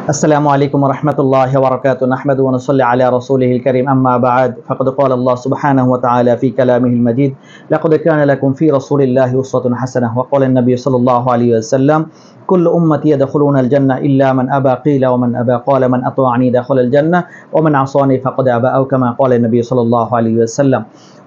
السلام عليكم ورحمة الله وبركاته نحمد ونصلي على رسوله الكريم أما بعد فقد قال الله سبحانه وتعالى في كلامه المجيد لقد كان لكم في رسول الله أسوة حسنة وقال النبي صلى الله عليه وسلم كل أمتي يدخلون الجنة إلا من أبى قيل ومن أبى قال من أطاعني دخل الجنة ومن عصاني فقد أبى أو كما قال النبي صلى الله عليه وسلم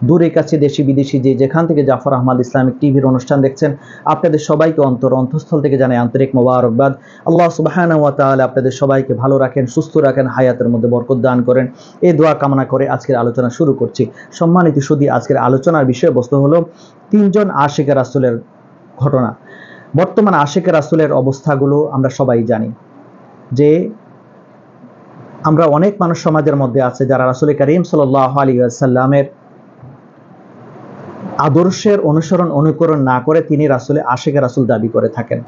দূরে কাছে দেশি বিদেশি যেখান থেকে জাফর আহমদ ইসলামিক টিভির অনুষ্ঠান দেখছেন আপনাদের সবাইকে অন্তঃস্থল থেকে জানাই আন্তরিক মোবারকবাদ। আল্লাহ সুবহানাহু ওয়া তাআলা আপনাদের সবাইকে ভালো রাখেন, সুস্থ রাখেন, হায়াতের মধ্যে বরকত দান করেন, এই দোয়া কামনা করে আজকের আলোচনা শুরু করছি। সম্মানিত সুধী, আজকের আলোচনার বিষয়বস্তু হলো তিনজন আশিকে রাসূলের ঘটনা। বর্তমান আশিকে রাসূলের অবস্থাগুলো আমরা সবাই জানি যে আমরা অনেক মানুষ সমাজের মধ্যে আছে যারা রাসূল করিম সাল্লাল্লাহু আলাইহি ওয়াসাল্লামের আদর্শের অনুকরণ না করে তিনি রাসূলের আশিকে রাসূল দাবি করে থাকেন।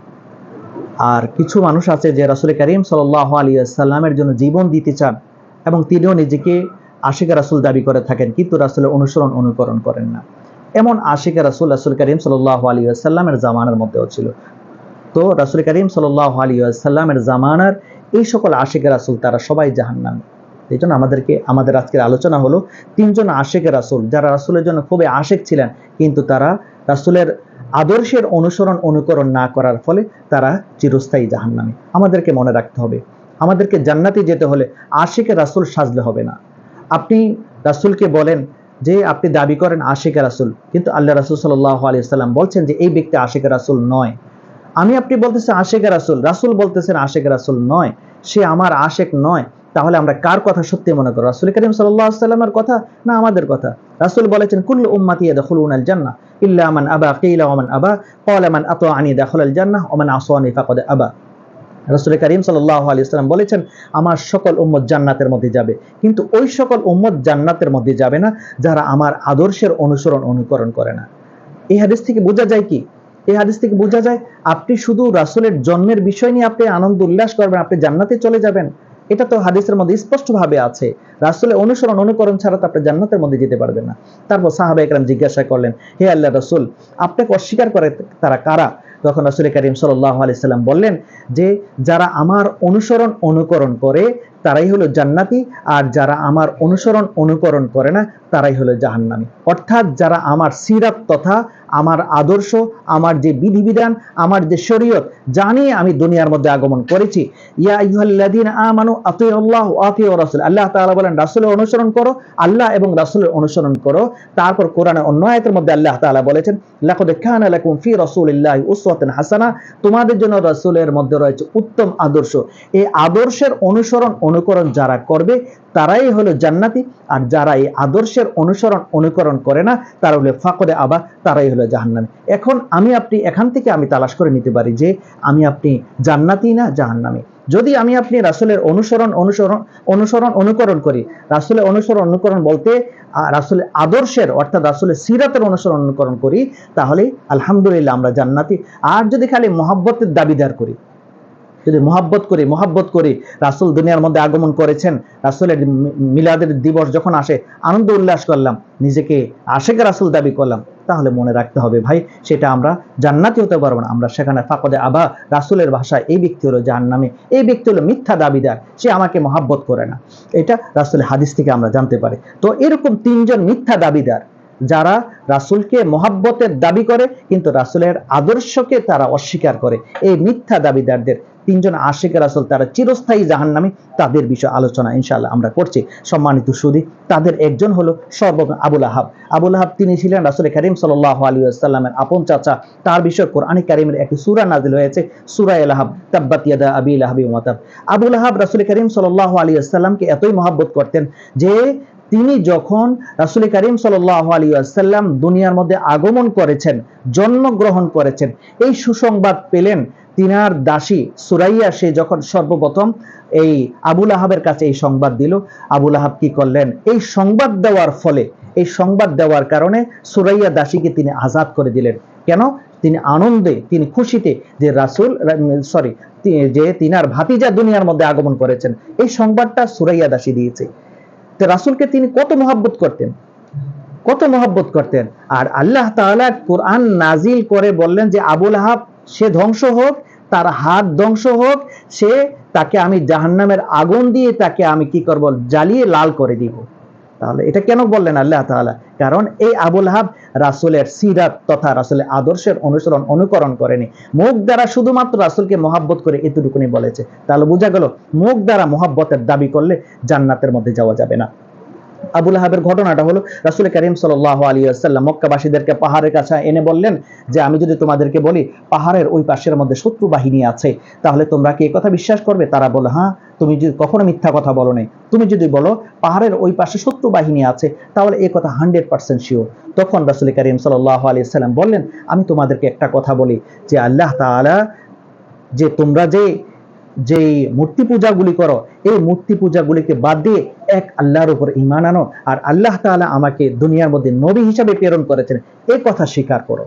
আর কিছু মানুষ আছে যে রাসূল করিম সাল্লাল্লাহু আলাইহি ওয়াসাল্লামের জন্য জীবন দিতে চান এবং তিনিও নিজেকে আশিকে রাসূল দাবি করে থাকেন, কিন্তু রাসূলের অনুকরণ করেন না। এমন আশিকে রাসূল করিম সাল্লাল্লাহু আলাইহি ওয়াসাল্লামের জামানার মধ্যেও ছিল। তো রাসূল করিম সাল্লাল্লাহু আলাইহি ওয়াসাল্লামের জামানার এই সকল আশিকে রাসূল তারা সবাই জাহান্নামী। এই জন্য আমাদের আজকের আলোচনা হলো তিনজন আশিকে রাসূল যারা রাসূলের জন্য খুবই আশিক ছিলেন, কিন্তু তারা রাসূলের আদর্শের অনুকরণ না করার ফলে তারা চিরস্থায়ী জাহান্নামী। আমাদেরকে মনে রাখতে হবে, আমাদেরকে জান্নাতে যেতে হলে আশিকে রাসূল সাজলে হবে না। আপনি রাসূলকে বলেন যে আপনি দাবি করেন আশিকে রাসূল, কিন্তু আল্লাহ রাসূল সাল্লাল্লাহু আলাইহি ওয়াসাল্লাম বলছেন যে এই ব্যক্তি আশিকে রাসূল নয়। আপনি বলতেছেন আশিকে রাসূল, রাসূল বলতেছেন আশিকে রাসূল নয়, সে আমার আশিক নয়। তাহলে আমরা কার কথা সত্যি মনে করব? রাসূল করিম সাল্লাল্লাহু আলাইহি ওয়াসাল্লামের কথা না আমাদের কথা? রাসূল বলেছেন কুল্লু উম্মতি ইয়াদখুলুনাল জান্নাহ ইল্লা মান আবা কিলা ওয়া মান আবা ক্বালা মান আতাআনি দাখালাল জান্নাহ ওয়া মান আসানি ফাকাদ আবা। রাসূল করিম সাল্লাল্লাহু আলাইহি ওয়াসাল্লাম বলেছেন আমার সকল উম্মত জান্নাতের মধ্যে যাবে, কিন্তু ওই সকল উম্মত জান্নাতের মধ্যে যাবে না যারা আমার আদর্শের অনুকরণ করে না। এই হাদিস থেকে বোঝা যায় কি? এই হাদিস থেকে বোঝা যায় আপনি শুধু রাসূলের জন্মের বিষয় নিয়ে আপনি আনন্দ উল্লাস করবেন, আপনি জান্নাতে চলে যাবেন, এটা তো হাদিসের মধ্যে স্পষ্টভাবে আছে। রাসূলের অনুকরণ ছাড়া তো আপনি জান্নাতের মধ্যে যেতে পারবেন না। তারপর সাহাবায়ে কেরাম জিজ্ঞাসা করলেন, হে আল্লাহর রাসূল, আপনাকে অস্বীকার করে তারা কারা? তখন রাসূল করিম সাল্লাল্লাহু আলাইহি সাল্লাম বললেন যে যারা আমার অনুকরণ করে তারাই হলো জান্নাতি, আর যারা আমার অনুকরণ করে না তারাই হলো জাহান্নামী। অর্থাৎ যারা আমার সিরাত তথা আমার আদর্শ, আমার যে বিধিবিধান, আমার যে শরীয়ত জানিয়ে আমি দুনিয়ার মধ্যে আগমন করেছি, ইয়া আইয়ুহাল্লাযীনা আমানু আতিউল্লাহ ওয়া আতিউর রাসূল, আল্লাহ তাআলা বলেন রাসূলের অনুসরণ করো, আল্লাহ এবং রাসূলের অনুসরণ করো। তারপর কোরআনের অন্য আয়াতের মধ্যে আল্লাহ তাআলা বলেছেন লাকাদ কানা লাকুম ফি রাসূলিল্লাহি উসওয়াতুন হাসানাহ, তোমাদের জন্য রাসূলের মধ্যে রয়েছে উত্তম আদর্শ। এই আদর্শের অনুকরণ যারা করবে তারাই হলো জান্নাতি, আর যারা এই আদর্শের অনুকরণ করে না তারা হলো ফাকদে আবা, তারাই হলো জাহান্নামী। এখন আপনি এখান থেকে তালাশ করে নিতে পারি যে আপনি জান্নাতি না জাহান্নামী। যদি আপনি রাসূলের অনুকরণ করি, রাসূলের অনুকরণ বলতে রাসূলের আদর্শের অর্থাৎ রাসূলের সিরাতের অনুকরণ করি, তাহলে আলহামদুলিল্লাহ আমরা জান্নাতি। আর যদি খালি মহব্বতের দাবিদার করি, যদি মহব্বত করি রাসূল দুনিয়ার মধ্যে আগমন করেছেন, রাসূলের মিলাদের দিবস যখন আসে আনন্দ উল্লাস করলাম, নিজেকে আশিকে রাসূল দাবি করলাম, তাহলে মনে রাখতে হবে ভাই সেটা আমরা জান্নাতি হতে পারবো না। আমরা সেখানে ফাকদে আবা, রাসূলের ভাষায় এই ব্যক্তি হলো জাহান্নামী, এই ব্যক্তি হলো মিথ্যা দাবিদার, সে আমাকে মহব্বত করে না। এটা রাসূলের হাদিস থেকে আমরা জানতে পারি। তো এরকম তিনজন মিথ্যা দাবিদার যারা রাসূলকে মহব্বতের দাবি করে কিন্তু রাসূলের আদর্শকে তারা অস্বীকার করে, এই মিথ্যা দাবিদারদের তিনজন আশিকে রাসূল তারা চিরস্থায়ী জাহান্নামী, তাদের বিষয়ে আলোচনা ইনশাআল্লাহ আমরা করছি। সম্মানিত সুধী, তাদের একজন হলো সর্বপ্রথম আবু লাহাব। তিনি ছিলেন রাসূল করিম সাল্লাল্লাহু আলাইহি ওয়াসাল্লামের আপন চাচা। তার বিষয়ে কোরআনে কারীমের একটি সূরা নাযিল হয়েছে, সূরা লাহাব, তাব্বাত ইয়াদা আবি লাহাবি ওয়া তাব। আবু লাহাব রাসূল করিম সাল্লাল্লাহু আলাইহি ওয়াসাল্লামকে এতই মহব্বত করতেন যে তিনি যখন রাসূল করিম সাল্লাল্লাহু আলাইহি ওয়াসাল্লাম দুনিয়ার মধ্যে আগমন করেছেন, জন্মগ্রহণ করেছেন, এই সুসংবাদ পেলেন তিনার দাসী সুরাইয়া, সে যখন সর্বপ্রথম এই আবু লাহাবের কাছে এই সংবাদ দিল, আবু লাহাব কি করলেন? এই সংবাদ দেওয়ার কারণে সুরাইয়া দাসীকে তিনি আজাদ করে দিলেন। কেন? তিনি আনন্দে, তিনি খুশিতে যে তিনার ভাতিজা দুনিয়ার মধ্যে আগমন করেছেন, এই সংবাদটা সুরাইয়া দাসী দিয়েছে। তো রাসূলকে তিনি কত মহব্বত করতেন। আর আল্লাহ তাআলা কোরআন নাজিল করে বললেন যে আবু লাহাব সে ধ্বংস হোক, তার হাত ধ্বংস হোক, সে তাকে আমি জাহান্নামের আগুন দিয়ে তাকে আমি কি করব, জ্বালিয়ে লাল করে দিব। তাহলে এটা কেন বললেন আল্লাহ তাআলা? কারণ এই আবু লাহাব রাসূলের সিরাত তথা রাসূলের আদর্শের অনুকরণ করেনি, মুখ দ্বারা শুধুমাত্র রাসূলকে মহব্বত করে এতটুকুনি বলেছে। তাহলে বোঝা গেল মুখ দ্বারা মহব্বতের দাবি করলে জান্নাতের মধ্যে যাওয়া যাবে না। আবু লাহাবের ঘটনাটা হলো, রাসূল করিম সাল্লাল্লাহু আলাইহি ওয়াসাল্লাম মক্কাবাসীদেরকে পাহাড়ের কাছে এনে বললেন যে আমি যদি তোমাদেরকে বলি পাহাড়ের ওই পাশের মধ্যে শত্রু বাহিনী আছে, তাহলে তোমরা কি এই কথা বিশ্বাস করবে? তারা বলে, হ্যাঁ, তুমি যদি কখনো মিথ্যা কথা বলো নাই, তুমি যদি বলো পাহাড়ের ওই পাশে শত্রু বাহিনী আছে, তাহলে এই কথা 100% শিওর। তখন রাসূল করিম সাল্লাল্লাহু আলাইহি ওয়াসাল্লাম বললেন, আমি তোমাদেরকে একটা কথা বলি যে আল্লাহ তাআলা যে তোমরা যেই মূর্তি পূজাগুলি করো, এই মূর্তি পূজাগুলিকে বাদ দিয়ে এক আল্লাহর উপর ঈমান আনো, আর আল্লাহ তাআলা আমাকে দুনিয়ার মধ্যে নবী হিসেবে প্রেরণ করেছেন, এই কথা স্বীকার করো।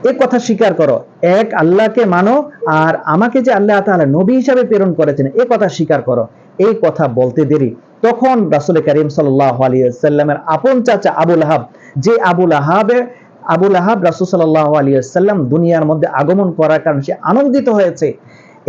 এই কথা স্বীকার করো, এক আল্লাহকে মানো, আর আমাকে যে আল্লাহ তাআলা নবী হিসেবে প্রেরণ করেছেন এই কথা স্বীকার করো। এই কথা বলতে দেরি তখন রাসূল করিম সাল্লাল্লাহু আলাইহি ওয়াসাল্লামের আপন চাচা আবু লাহাব, যে আবু লাহাব রাসূল সাল্লাল্লাহু আলাইহি ওয়াসাল্লাম দুনিয়ার মধ্যে আগমন করার কারণে সে আনন্দিত হয়েছে,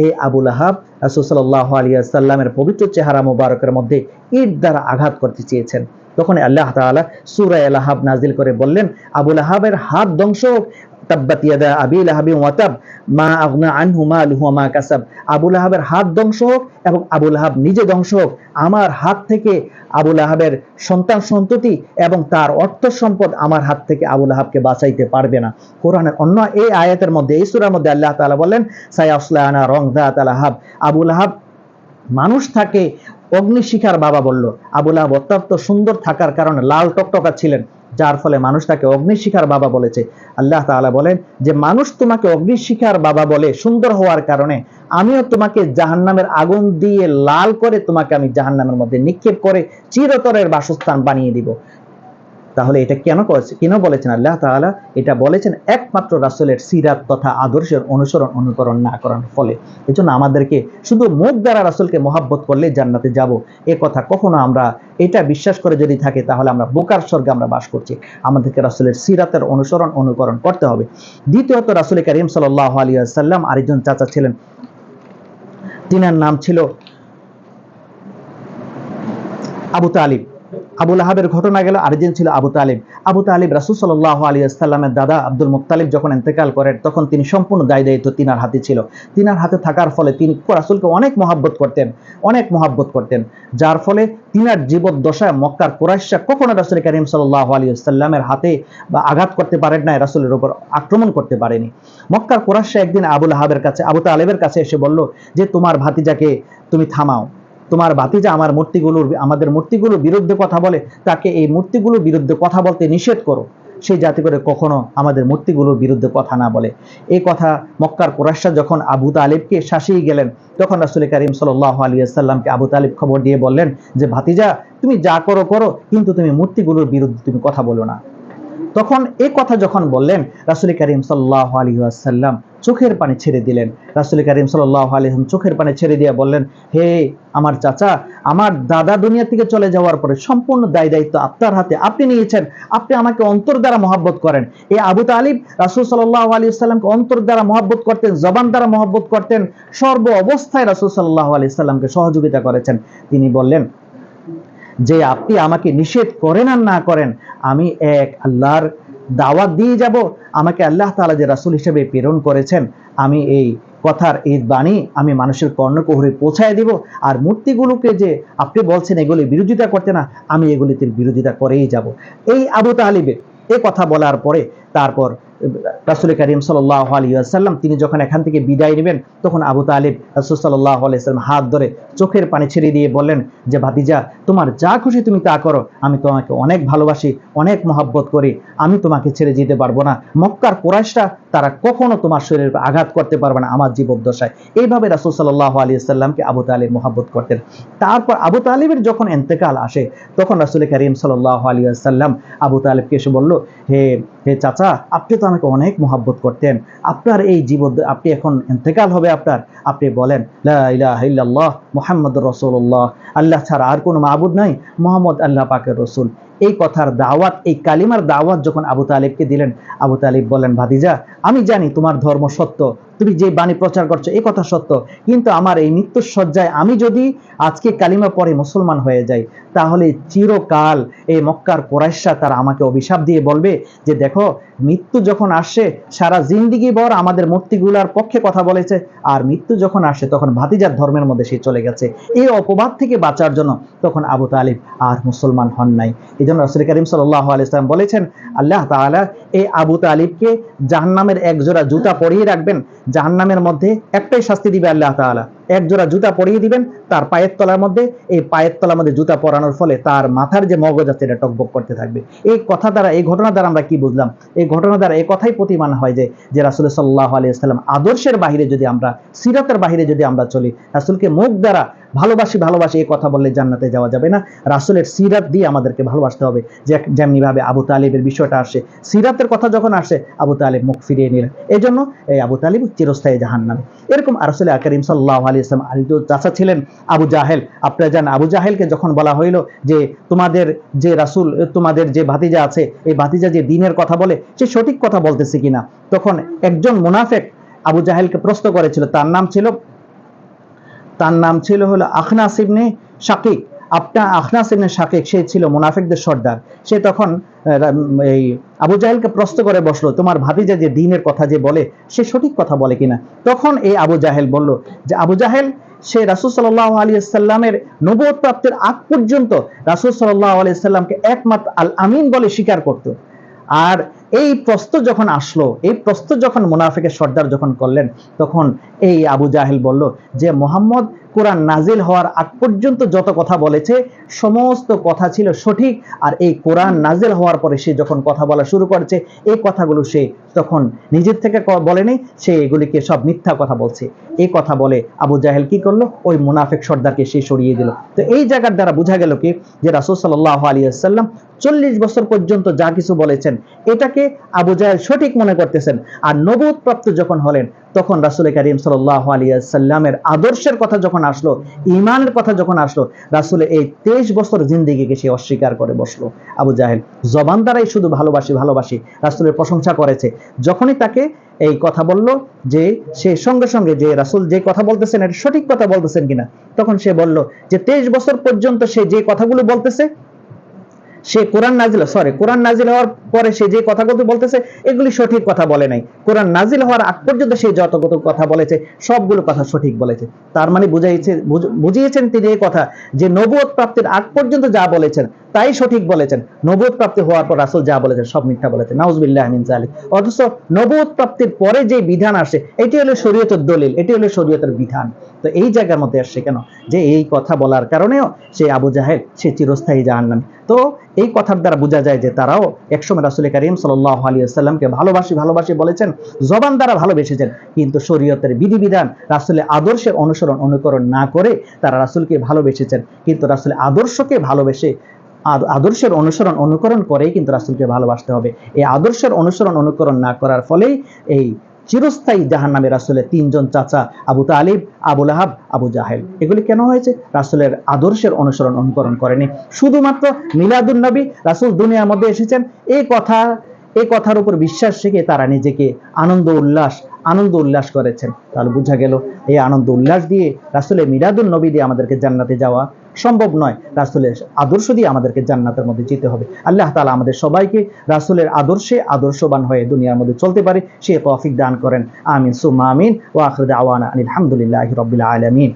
এই আবু লাহাব রাসূল সাল্লাল্লাহু আলাইহি ওয়াসাল্লামের পবিত্র চেহারা মোবারকের মধ্যে ইট দ্বারা আঘাত করতে চেয়েছেন। তখন আল্লাহ তাআলা সূরা লাহাব নাজিল করে বললেন, আবু লাহাবের হাত ধ্বংস হোক, তাব্বাত ইয়াদা আবি লাহাবিন ওয়া তাব মা আগনা আনহু মালুহু ওয়া মা কাসাব। আবু লাহাবের হাত ধ্বংস হোক এবং আবু লাহাব নিজে ধ্বংস হোক, আমার হাত থেকে আবু লাহাবের সন্তান সন্ততি এবং তার অর্থ সম্পদ আমার হাত থেকে আবু লাহাবকে বাঁচাইতে পারবে না। কোরআনের অন্য এই আয়াতের মধ্যে, এই সূরার মধ্যে আল্লাহ তাআলা বলেন, সায়াসলা নারন যাতা লাহাব। আবু লাহাব মানুষ থাকে অগ্নিশিখার বাবা বলল। আবু লাহাব অত্যন্ত সুন্দর থাকার কারণে লাল টকটকা ছিলেন, যার ফলে মানুষ তাকে অগ্নিশিখার বাবা বলেছে। আল্লাহ তাআলা বলেন যে মানুষ তোমাকে অগ্নিশিখার বাবা বলে সুন্দর হওয়ার কারণে আমিও তোমাকে জাহান্নামের আগুন দিয়ে লাল করে তোমাকে আমি জাহান্নামের মধ্যে নিক্ষেপ করে চিরতরের বাসস্থান বানিয়ে দিব। তাহলে এটা কেন বলেছেন আল্লাহ তাআলা? এটা বলেছেন একমাত্র রাসূলের সিরাত তথা আদর্শের অনুকরণ না করার ফলে। এজন্য আমাদেরকে শুধু মুখ দ্বারা রাসূলকে মহব্বত করলে জান্নাতে যাব, এ কথা কখনো আমরা এটা বিশ্বাস করে যদি থাকে তাহলে আমরা বোকার স্বর্গে আমরা বাস করছি। আমাদেরকে রাসূলের সিরাতের অনুকরণ করতে হবে। দ্বিতীয়ত রাসূল করিম সাল্লাল্লাহু আলাইহি ওয়াসাল্লাম আরেকজন চাচা ছিলেন, তিনার নাম ছিল আবু তালিব। আবু লাহাবের ঘটনা গেল, আরেকজন ছিল আবু তালিব। আবু তালিব রাসূল সাল্লাল্লাহু আলাইহি ওয়াসাল্লামের দাদা আব্দুল মুত্তালিব যখন ইন্তেকাল করেন তখন তিনি সম্পূর্ণ দায়-দায়িত্ব তিনার হাতে ছিল। তিনার হাতে থাকার ফলে তিনি রাসূলকে অনেক মহব্বত করতেন, যার ফলে তিনার জীবদ্দশায় মক্কার কুরাইশরা কখনো রাসূল করিম সাল্লাল্লাহু আলাইহি ওয়াসাল্লামের হাতে বা আঘাত করতে পারেন নাই, রাসূলের উপর আক্রমণ করতে পারেনি। মক্কার কুরাইশরা একদিন আবু তালিবের কাছে এসে বলল যে তোমার ভাতিজাকে তুমি থামাও, তোমার ভাতিজা আমাদের মূর্তিগুলোর বিরুদ্ধে কথা বলে, তাকে এই মূর্তিগুলোর বিরুদ্ধে কথা বলতে নিষেধ করো, সেই জাতি করে কখনো আমাদের মূর্তিগুলোর বিরুদ্ধে কথা না বলে। এই কথা মক্কার কুরাইশরা যখন আবু তালিবকে শাসিয়ে গেলেন, তখন রাসূল করিম সাল্লাল্লাহু আলাইহি ওয়াসাল্লামকে আবু তালিব খবর দিয়ে বললেন যে ভাতিজা তুমি যা করো, কিন্তু তুমি মূর্তিগুলোর বিরুদ্ধে তুমি কথা বলো না। তখন এই কথা যখন বললেন, রাসূল করিম সাল্লাল্লাহু আলাইহি ওয়াসাল্লাম চোখের পানি ছেড়ে দিলেন। রাসূল করিম সাল্লাল্লাহু আলাইহি ওয়াসাল্লাম চোখের পানি ছেড়ে দিয়ে বললেন, হে আমার চাচা, আমার দাদা দুনিয়া থেকে চলে যাওয়ার পরে সম্পূর্ণ দায়-দায়িত্ব আপনার হাতে, আপনি নিয়েছেন, আপনি আমাকে অন্তর দ্বারা মহব্বত করেন। এই আবু তালিব রাসূল সাল্লাল্লাহু আলাইহি ওয়াসাল্লামকে অন্তর দ্বারা মহব্বত করতেন, জবান দ্বারা মহব্বত করতেন, সর্ব অবস্থায় রাসূল সাল্লাল্লাহু আলাইহি ওয়াসাল্লামকে সহযোগিতা করেছেন। তিনি বললেন যে আপনি আমাকে নিষেধ করেন আর না করেন, আমি এক আল্লাহর দাওয়াত দিয়ে যাব। আমাকে আল্লাহ তাআলা যে রাসূল হিসেবে প্রেরণ করেছেন, আমি এই কথার এই বাণী আমি মানুষের কর্ণকুহরে পৌঁছায় দিব। আর মূর্তিগুলোকে যে আপনি বলছেন এগুলি বিরোধিতা করতে না, আমি এগুলিতে বিরোধিতা করেই যাব। এই আবু তালিবের এই কথা বলার পরে তারপর রাসূল করিম সাল্লাল্লাহু আলাইহি ওয়াসাল্লাম তিনি যখন এখান থেকে বিদায় নেবেন, তখন আবু তালিব রাসূল সাল্লাল্লাহু আলাইহি ওয়াসাল্লাম হাত ধরে চোখের পানি ছেড়ে দিয়ে বললেন যে ভাতিজা, তোমার যা খুশি তুমি তা করো, আমি তোমাকে অনেক ভালোবাসি, অনেক মহব্বত করি, আমি তোমাকে ছেড়ে যেতে পারবো না। মক্কার কুরাইশরা তারা কখনো তোমার শরীরে আঘাত করতে পারবে না আমার জীবদ্দশায়। এইভাবে রাসূল সাল্লাল্লাহু আলাইহি ওয়াসাল্লামকে আবু তালিব মহব্বত করতেন। তারপর আবু তালিবের যখন ইন্তেকাল আসে, তখন রাসূল করিম সাল্লাল্লাহু আলাইহি ওয়াসাল্লাম আবু তালিবকে এসে বলল, হে চাচা, আপনি তো আমাকে অনেক মহব্বত করতেন, আপনার এই আপনি এখন ইন্তেকাল হবে আপনার, আপনি বলেন লা ইলাহা ইল্লাল্লাহ মুহাম্মাদুর রাসূলুল্লাহ, আল্লাহ ছাড়া আর কোনো মাবুদ নাই, মুহাম্মদ আল্লাহ পাকের রাসূল। এই কথার দাওয়াত, এই কালিমার দাওয়াত যখন আবু তালিবকে দিলেন, আবু তালিব বলেন, ভাতিজা আমি জানি তোমার ধর্ম সত্য, তুমি যে বাণী প্রচার করছো এই কথা সত্য, কিন্তু আমার এই মৃত্যুর শয্যায় আমি যদি আজকে কালিমা পড়ে মুসলমান হয়ে যাই, তাহলে চিরকাল এই মক্কার কুরাইশরা তারা আমাকে অভিশাপ দিয়ে বলবে যে দেখো, মৃত্যু যখন আসে সারা জিন্দিগি ভর আমাদের মূর্তিগুলার পক্ষে কথা বলেছে, আর মৃত্যু যখন আসে তখন ভাতিজার ধর্মের মধ্যে সে চলে গেছে। এই অপবাদ থেকে বাঁচার জন্য তখন আবু তালিব আর মুসলমান হন নাই। এই জন্য রাসূল করিম সাল্লাল্লাহু আলাইহি ওয়াসাল্লাম বলেছেন, আল্লাহ তাআলা এই আবু তালিবকে জাহান্নামের এক জোড়া জুতা পরিয়ে রাখবেন। জাহান্নামের মধ্যে একটাই শাস্তি দিবে আল্লাহ তাআলা, এক জোড়া জুতা পরিয়ে দিবেন তার পায়ের তলার মধ্যে। এই পায়ের তলার মধ্যে জুতা পরানোর ফলে তার মাথার যে মগজ আছে এটা টকবক করতে থাকবে। এই কথা দ্বারা, এই ঘটনা দ্বারা আমরা কি বুঝলাম? এই ঘটনা দ্বারা এই কথাই প্রতিমান হয় যে রাসূল সাল্লাল্লাহু আলাইহি ওয়াসাল্লাম আদর্শের বাহিরে যদি আমরা, সিরাতের বাহিরে যদি আমরা চলি, রাসূলকে মুখ দ্বারা ভালোবাসি ভালোবাসি এই কথা বললে জান্নাতে যাওয়া যাবে না। রাসূলের সিরাত দিয়ে আমাদেরকে ভালোবাসতে হবে। যেমনি ভাবে আবু তালিবের বিষয়টা আসে, সিরাতের কথা যখন আসে আবু তালিব মুখ ফিরিয়ে নিলেন, এই জন্য এই আবু তালিব চিরস্থায়ী জাহান্নামে। এরকম রাসূল আকরাম সাল্লাল্লাহু আলাইহি ওয়াসাল্লাম আরেকজন চাচা ছিলেন আবু জাহেল। আপনারা জানেন আবু জাহেলকে যখন বলা হইল যে তোমাদের যে রাসূল, তোমাদের যে ভাতিজা আছে, এই ভাতিজা যে দ্বীনের কথা বলে সে সঠিক কথা বলতেছে কিনা, তখন একজন মুনাফিক আবু জাহেলকে প্রশ্ন করেছিল। তার নাম ছিল হলো আখনাস ইবনে শাকিক। আখনাস ইবনে শাকিক, সে ছিল মুনাফিকদের সর্দার। সে তখন এই আবু জাহেলকে প্রশ্ন করে বসলো, তোমার ভাতিজা যে দ্বীনের কথা যে বলে সে সঠিক কথা বলে কিনা। তখন এই আবু জাহেল বলল যে আবু জাহেল সে রাসূল সাল্লাল্লাহু আলাইহি ওয়াসাল্লামের নবুয়ত প্রাপ্তির আগ পর্যন্ত রাসূল সাল্লাল্লাহু আলাইহি ওয়াসাল্লামকে একমাত্র আল আমিন বলে স্বীকার করত। আর এই প্রশ্ন যখন আসলো, এই প্রশ্ন যখন মুনাফিকের সর্দার যখন করলেন, তখন এই আবু জাহেল বলল যে মুহাম্মদ কোরআন নাজিল হওয়ার আগ পর্যন্ত যত কথা বলেছে সমস্ত কথা ছিল সঠিক, আর এই কোরআন নাজিল হওয়ার পরে সে যখন কথা বলা শুরু করেছে এই কথাগুলো সে তখন নিজের থেকে বলেনি, সে এগুলিকে সব মিথ্যা কথা বলছে। এই কথা বলে আবু জাহেল কি করলো, ওই মুনাফিক সর্দারকে সে সরিয়ে দিল। তো এই জায়গার দ্বারা বোঝা গেল কি যে রাসূল সাল্লাল্লাহু আলাইহি ওয়াসাল্লাম 40 বছর পর্যন্ত যা কিছু বলেছেন এটাকে আবু জাহেল সঠিক মনে করতেছেন। আর নবুয়ত প্রাপ্ত যখন হলেন তখন রাসূল করিম সাল্লাল্লাহু আলাইহি ওয়াসাল্লামের আদর্শের কথা যখন আসলো, ঈমানের কথা যখন আসলো, রাসূলের এই 23 বছর জিন্দেগিকে সে অস্বীকার করে বসলো। আবু জাহেল জবান দ্বারাই শুধু ভালোবাসি ভালোবাসি রাসূলের প্রশংসা করেছে। যখনই তাকে এই কথা বলল যে সে সঙ্গে সঙ্গে যে রাসূল যে কথা বলতেছেন এটা সঠিক কথা বলতেছেন কিনা, তখন সে বলল যে 23 বছর পর্যন্ত সে যে কথাগুলো বলতেছে, সে কোরআন নাজিল হওয়ার পরে সে যে কথাগুলো বলতেছে এগুলি সঠিক কথা বলে নাই। কোরআন নাজিল হওয়ার আগ পর্যন্ত সে যতগুলো কথা বলেছে সবগুলো কথা সঠিক বলেছে। তার মানে বুঝিয়েছেন তিনি এই কথা যে নবুয়ত প্রাপ্তির আগ পর্যন্ত যা বলেছেন তাই সঠিক বলেছেন, নবুয়ত প্রাপ্তি হওয়ার পর রাসূল যা বলেছেন সব মিথ্যা বলেছেন। নাউজুবিল্লাহি মিন যালিক। অথচ নবুয়ত প্রাপ্তির পরে যে বিধান আসে এটি হলো শরীয়তের দলিল, এটি হলো শরীয়তের বিধান। তো এই জায়গার মধ্যে আসছে কেন যে এই কথা বলার কারণেও সে আবু জাহেল সে চিরস্থায়ী জাহান্নামী। তো এই কথার দ্বারা বোঝা যায় যে তারাও একসময় রাসূল করিম সাল্লাল্লাহু আলাইহি ওয়াসাল্লামকে ভালোবাসি ভালোবাসি বলেছেন, জবান দ্বারা ভালোবেসেছেন, কিন্তু শরীয়তের বিধিবিধান রাসূলের আদর্শের অনুকরণ না করে তারা রাসূলকে ভালোবেসেছেন। কিন্তু রাসূলের আদর্শকে ভালোবেসে আদর্শের অনুকরণ করেই কিন্তু রাসূলকে ভালোবাসতে হবে। এই আদর্শের অনুকরণ না করার ফলেই এই চিরস্থায়ী জাহান্নামে রাসূলের 3 জন চাচা আবু তালিব, আবু লাহাব, আবু জাহেল এগুলি কেন হয়েছে? রাসূলের আদর্শের অনুকরণ করেনি। শুধুমাত্র মিলাদুন নবী, রাসূল দুনিয়ার মধ্যে এসেছেন এই কথার উপর বিশ্বাস রেখে তারা নিজেকে আনন্দ উল্লাস করেছেন। তাহলে বোঝা গেল এই আনন্দ উল্লাস দিয়ে রাসূলের মিলাদুন নবী দিয়ে আমাদেরকে জান্নাতে যাওয়া সম্ভব নয়। রাসূলের আদর্শ দিয়ে আমাদেরকে জান্নাতের মধ্যে যেতে হবে। আল্লাহ তাআলা আমাদের সবাইকে রাসূলের আদর্শে আদর্শবান হয়ে দুনিয়ার মধ্যে চলতে পারে সে তৌফিক দান করেন। আমিন সুম্মা আমিন। ওয়া আখিরু দাওয়ানা আলহামদুলিল্লাহি রাব্বিল আলামিন।